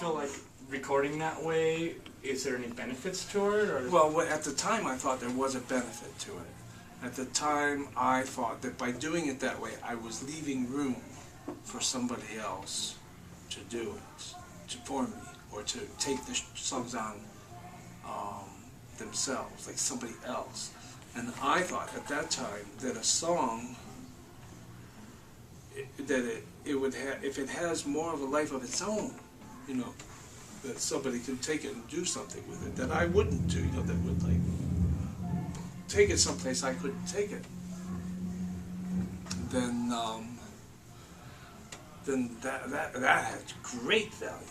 feel like recording that way, is there any benefits to it? Or? Well, at the time I thought there was a benefit to it. At the time I thought that by doing it that way, I was leaving room for somebody else to do it, for me, or to take the songs on themselves, like somebody else. And I thought at that time that a song, it would have, if it has more of a life of its own, you know, that somebody could take it and do something with it that I wouldn't do, you know, that would like take it someplace I couldn't take it. Then that has great value.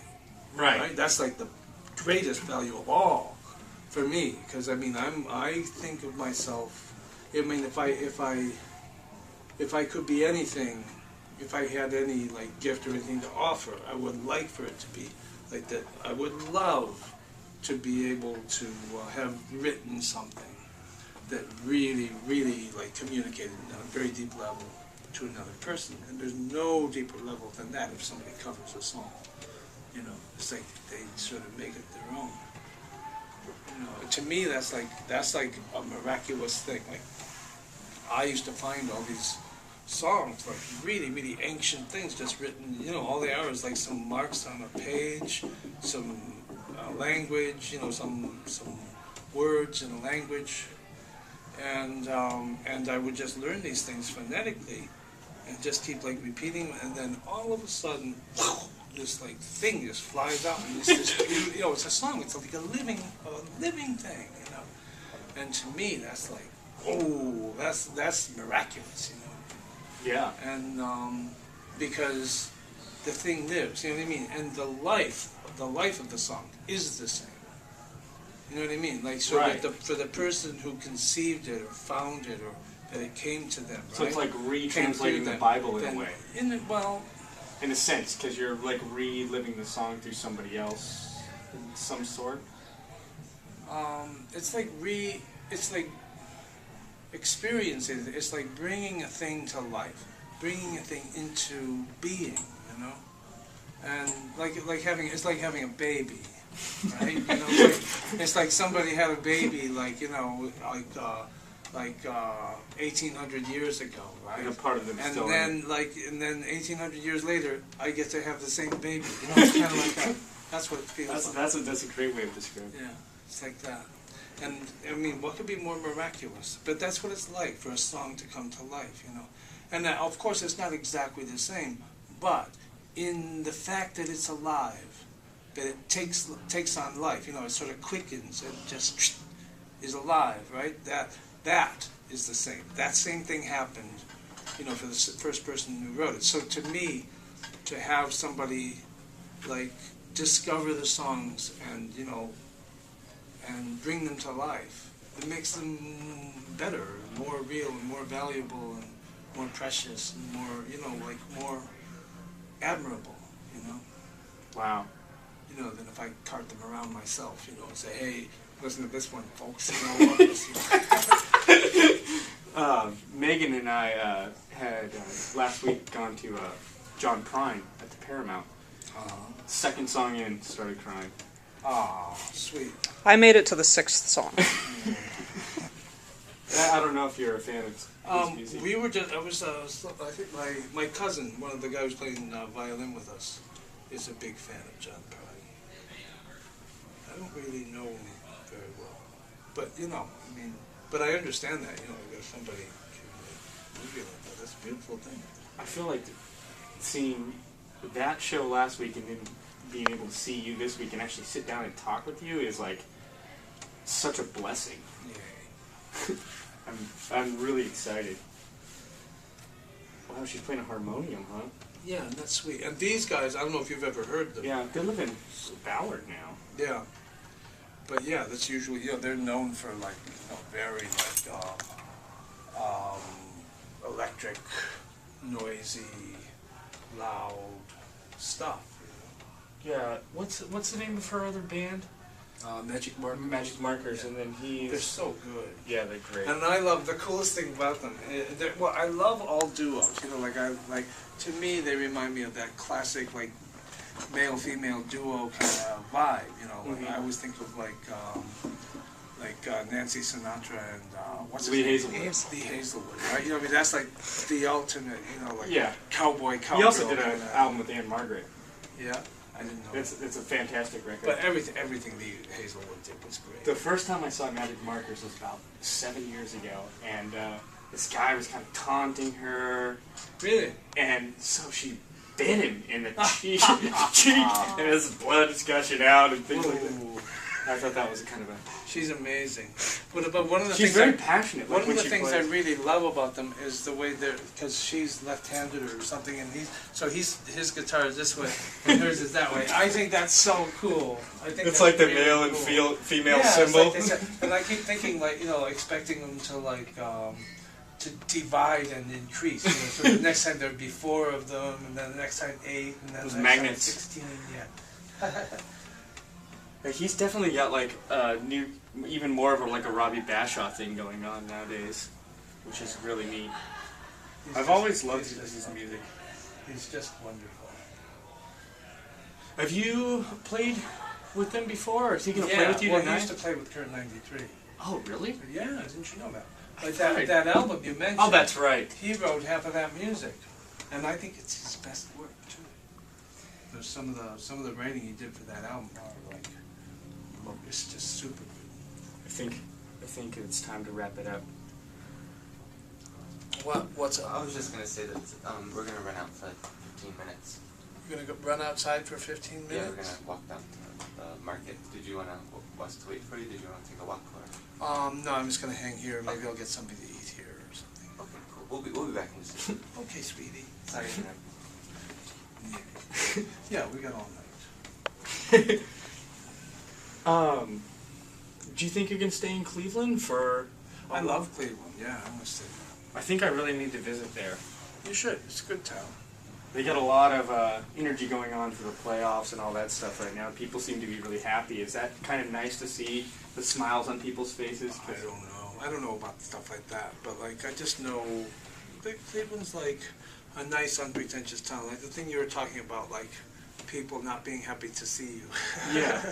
Right. That's like the greatest value of all for me, because I mean I think of myself. I mean if I could be anything, if I had any like gift or anything to offer, I would like for it to be like that. I would love to be able to have written something that really, really like communicated on a very deep level to another person. And there's no deeper level than that if somebody covers a song. You know, it's like they sort of make it their own. You know, to me that's like a miraculous thing. Like I used to find all these songs, like really, really ancient things just written, you know, all they are is like some marks on a page, some language, you know, some words in a language, and I would just learn these things phonetically and just keep like repeating, and then all of a sudden, this like thing just flies out, and it's this, you know, it's a song, it's like a living thing, you know, and to me that's like, oh, that's miraculous, you know. Yeah. And because the thing lives, you know what I mean? And the life of the song is the same. You know what I mean? Like, so right. that for the person who conceived it or found it or that it came to them, so right? it's like retranslating the Bible in a way. Well, in a sense, because you're like reliving the song through somebody else in some sort. It's like experiencing it. It's like bringing a thing to life, bringing a thing into being, you know, and it's like having a baby, right? You know, it's like somebody had a baby, like, you know, like 1800 years ago, right? And a part of them still. And then 1800 years later, I get to have the same baby. You know, it's kind of like that. That's what it feels like. That's a great way of describing it. Yeah, it's like that. And, I mean, what could be more miraculous? But that's what it's like for a song to come to life, you know. And of course, it's not exactly the same, but in the fact that it's alive, that it takes on life, you know, it sort of quickens, it just is alive, right? That is the same. That same thing happened, you know, for the first person who wrote it. So to me, to have somebody, like, discover the songs and, you know, and bring them to life, it makes them better, more real, and more valuable, and more precious, and more, you know, like more admirable, you know. Wow. You know, than if I cart them around myself, you know, and say, hey, listen to this one, folks. You know, Megan and I had last week gone to John Prine at the Paramount. Second song in, started crying. Oh, sweet. I made it to the 6th song. I don't know if you're a fan of his music. We were just, I think my cousin, one of the guys playing violin with us, is a big fan of John Prine. I don't really know him very well. But, you know, I mean, but I understand that, you know, if somebody can movie like that, that's a beautiful thing. I feel like seeing that show last week and then being able to see you this week and actually sit down and talk with you is like such a blessing. Yeah. I'm really excited. Wow, she's playing a harmonium, huh? Yeah, and that's sweet. And these guys, I don't know if you've ever heard them. Yeah, they live in Ballard now. Yeah. But yeah, that's usually, you know, they're known for like, you know, very like electric, noisy, loud stuff. You know? Yeah. What's the name of her other band? Magic Markers. Magic Markers, Yeah. and then They're so good. Yeah, they're great. And I love the coolest thing about them. Well, I love all duos. You know, to me they remind me of that classic, like, male-female duo kind of vibe, you know. Like, I always think of like Nancy Sinatra and what's his Lee name? Hazelwood. Lee Hazelwood, right? You know, I mean, that's like the ultimate, you know, like Yeah. cowboy. He also did an kinda. album with Anne Margaret. Yeah, I didn't know. It's a fantastic record. But everything Lee Hazelwood did was great. The first time I saw Magic Markers was about 7 years ago, and this guy was kind of taunting her, Really? and so she bit him in the cheek, and there's blood gushing out and things like that. Ooh. I thought that was a kind of a... She's amazing. But one of the She's things very passionate. one Like of when the she things I plays. really love about them is the way they're, because she's left-handed or something, and his guitar is this way and hers is that way. I think that's so cool. I think It's that's like the really male and cool. female Yeah, it's symbol. like they said- and I keep thinking, like, you know, expecting them to like to divide and increase. You know, so the next time there'd be 4 of them, and then the next time 8, and then Those the next magnets. time 16. Yeah. Like, he's definitely got like new, even more of a Robbie Bashaw thing going on nowadays, which is really neat. I've always loved his music. He's just wonderful. Have you played with them before, or is he going to play with you well, tonight? he used to play with Kurt 93. Oh, really? Yeah, didn't you know that? Like Right. that album you mentioned. Oh, that's right. He wrote half of that music, and I think it's his best work too. There's some of the writing he did for that album are like, well, it's just super good. I think it's time to wrap it up. What's I up? was just gonna say that we're gonna run out for like 15 minutes. You're gonna run outside for 15 minutes? Yeah, we're gonna walk down to the market. Did you wanna us to wait for you? Did you wanna take a walk or? No, I'm just gonna hang here. Maybe I'll get something to eat here or something. Okay, cool. We'll be back in just a second. Okay, sweetie. Sorry. Yeah, we got all night. Do you think you can stay in Cleveland for... I love Cleveland. Yeah, I must say. I think I really need to visit there. You should. It's a good town. They got a lot of energy going on for the playoffs and all that stuff right now. People seem to be really happy. Is that kind of nice to see the smiles on people's faces? I don't know. I don't know about stuff like that, but like I just know that Cleveland's like a nice, unpretentious town. Like the thing you were talking about, like people not being happy to see you. Yeah.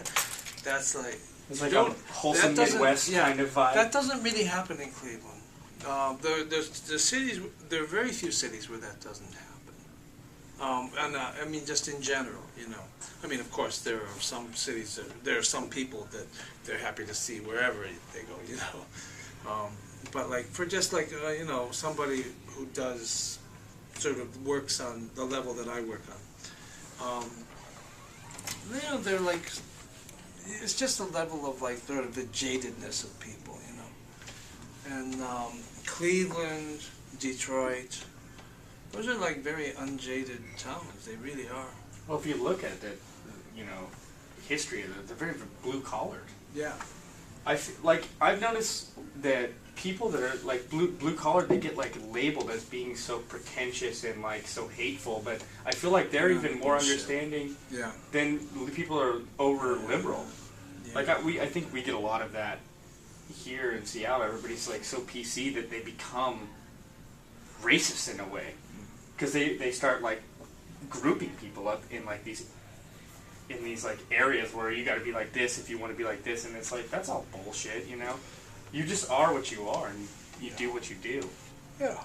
That's like It's like you a don't- wholesome that doesn't- Midwest yeah, kind of vibe. That doesn't really happen in Cleveland. The cities, there are very few cities where that doesn't happen. And I mean, just in general, you know. I mean, of course, there are some cities there are some people that they're happy to see wherever they go, you know. But like for just like you know, somebody who does sort of works on the level that I work on, you know, they're like, it's just a level of like sort of the jadedness of people, you know. And Cleveland, Detroit, those are like very unjaded towns. They really are. Well, if you look at the, you know, history of it, they're very blue collared. Yeah. I've noticed that people that are like blue collared, they get like labeled as being so pretentious and like so hateful, but I feel like they're Yeah, even more bullshit. understanding Yeah. than the people who are over liberal. Yeah. Like I think we get a lot of that here in Seattle. Everybody's like so PC that they become racist in a way, because they start like grouping people up in like these like areas where you got to be like this if you want to be like this, and it's like that's all bullshit, you know. You just are what you are, and you do what you do. Yeah.